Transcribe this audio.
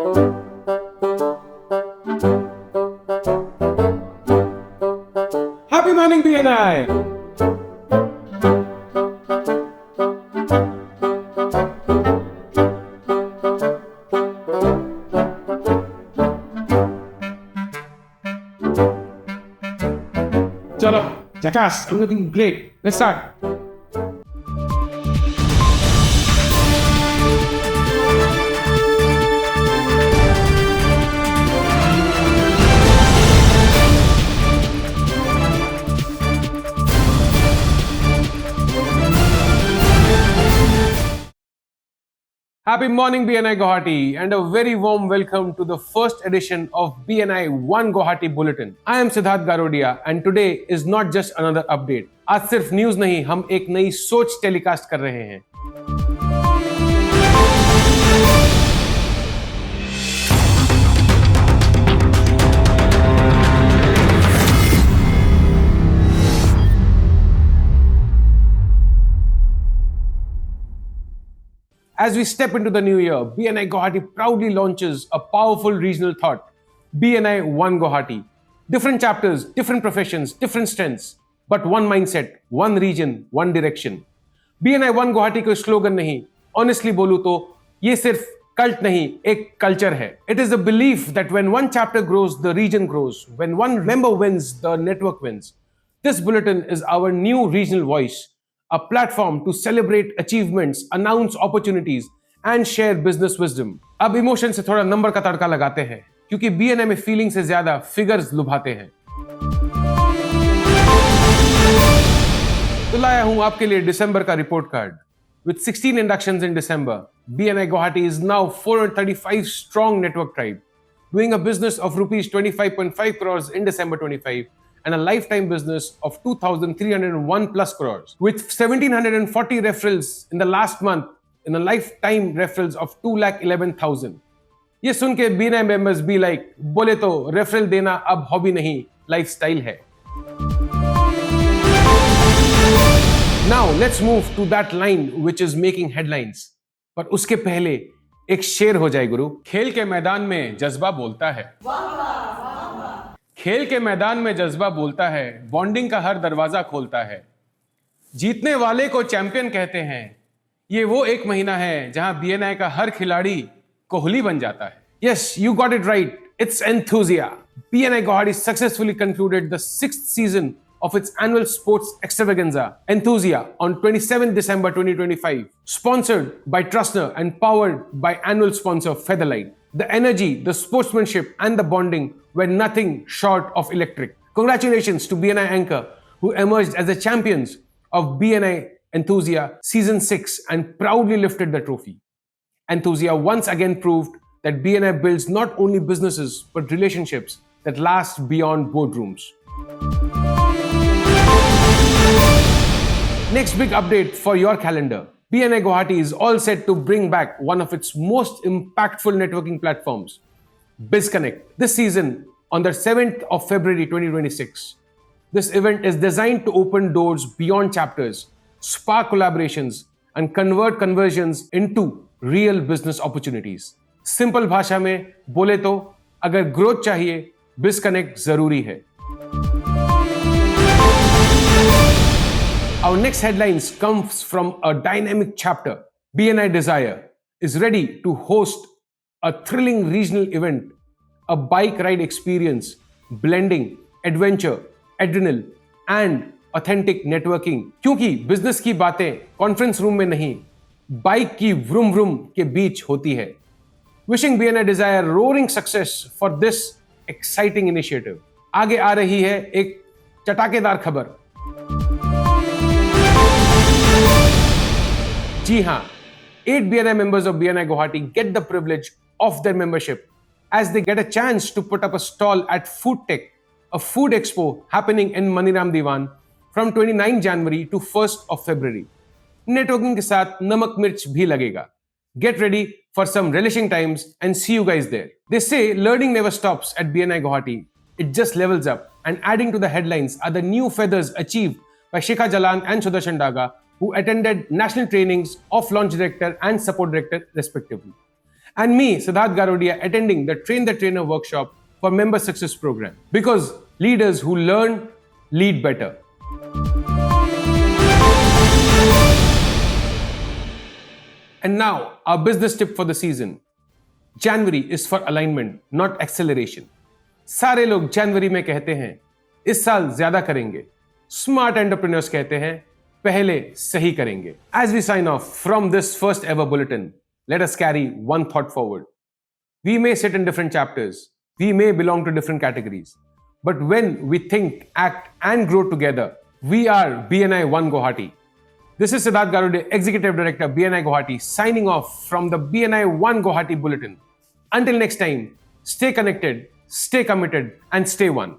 Happy morning, BNI! Chalo, jackass, I'm looking great. Let's start. Happy morning, BNI Guwahati, and a very warm welcome to the first edition of BNI One Guwahati Bulletin. I am Siddharth Garodia, and today is not just another update. आज सिर्फ news नहीं, हम एक नई सोच telecast कर रहे हैं. As we step into the new year, BNI Guwahati proudly launches a powerful regional thought, BNI One Guwahati. Different chapters, different professions, different strengths, but one mindset, one region, one direction. BNI One Guwahati कोई slogan नहीं, honestly बोलूं तो ये सिर्फ cult नहीं, एक culture है. It is a belief that when one chapter grows, the region grows. When one member wins, the network wins. This bulletin is our new regional voice, a platform to celebrate achievements, announce opportunities and share business wisdom. अब emotion से थोड़ा number का तड़का लगाते हैं, क्योंकि BNI में feeling से ज्यादा फिगर्स लुभाते हैं. तो लाया हूं आपके लिए दिसंबर का report card. With 16 inductions in December, BNI Guwahati is now 435 strong network tribe, doing a business of rupees 25.5 crores in December 25 and a lifetime business of 2,301 plus crores. With 1,740 referrals in the last month, in a lifetime referrals of 2,11,000. ये सुन के BNI members be like, बोले तो referral देना अब hobby नहीं, lifestyle है. Now let's move to that line which is making headlines. पर उसके पहले एक शेर हो जाए गुरु. खेल के मैदान में जज्बा बोलता है. खेल के मैदान में जज्बा बोलता है, बॉन्डिंग का हर दरवाजा खोलता है. जीतने वाले को चैंपियन कहते हैं. ये वो एक महीना है जहां बीएनआई का हर खिलाड़ी कोहली बन जाता है. Yes, you got it right. It's Enthusia. BNI Guwahati successfully concluded the 6th season of its annual sports extravaganza, Enthusia, on 27 December 2025, sponsored by Trustner and powered by annual sponsor Featherlight. The energy, the sportsmanship, and the bonding were nothing short of electric. Congratulations to BNI Anchor, who emerged as the champions of BNI Enthusia Season 6 and proudly lifted the trophy. Enthusia once again proved that BNI builds not only businesses but relationships that last beyond boardrooms. Next big update for your calendar. BNI Guwahati is all set to bring back one of its most impactful networking platforms, BizConnect, this season on the 7th of February 2026. This event is designed to open doors beyond chapters, spark collaborations, and convert conversions into real business opportunities. Simple भाषा में बोले तो अगर growth चाहिए, BizConnect जरूरी है. Our next headlines comes from a dynamic chapter. BNI Desire is ready to host a thrilling regional event, a bike ride experience, blending adventure, adrenaline and authentic networking. क्योंकि business की बातें conference room में नहीं, bike की vroom vroom के बीच होती है. Wishing BNI Desire roaring success for this exciting initiative. आगे आ रही है एक चटाकेदार खबर. जी हाँ, 8 BNI members of BNI Guwahati get the privilege of their membership as they get a chance to put up a stall at Food Tech, a food expo happening in Maniram Diwan from 29 January to 1st of February. Networking के साथ नमक मिर्च भी लगेगा. Get ready for some relishing times and see you guys there. They say learning never stops at BNI Guwahati. It just levels up. And adding to the headlines are the new feathers achieved by Shikha Jalan and Sudarshan Daga, who attended national trainings of launch director and support director respectively. And me, Siddharth Garodia, attending the Train the Trainer workshop for Member Success Program. Because leaders who learn lead better. And now, our business tip for the season. January is for alignment, not acceleration. सारे लोग जनवरी में कहते हैं इस साल ज्यादा करेंगे. Smart entrepreneurs कहते हैं पहले सही करेंगे. As we sign off from this first ever bulletin, let us carry one thought forward. We may sit in different chapters, we may belong to different categories, but when we think, act, and grow together, we are BNI One Guwahati. This is Siddharth Garude, Executive Director, BNI Guwahati, signing off from the BNI One Guwahati Bulletin. Until next time, stay connected, stay committed, and stay one.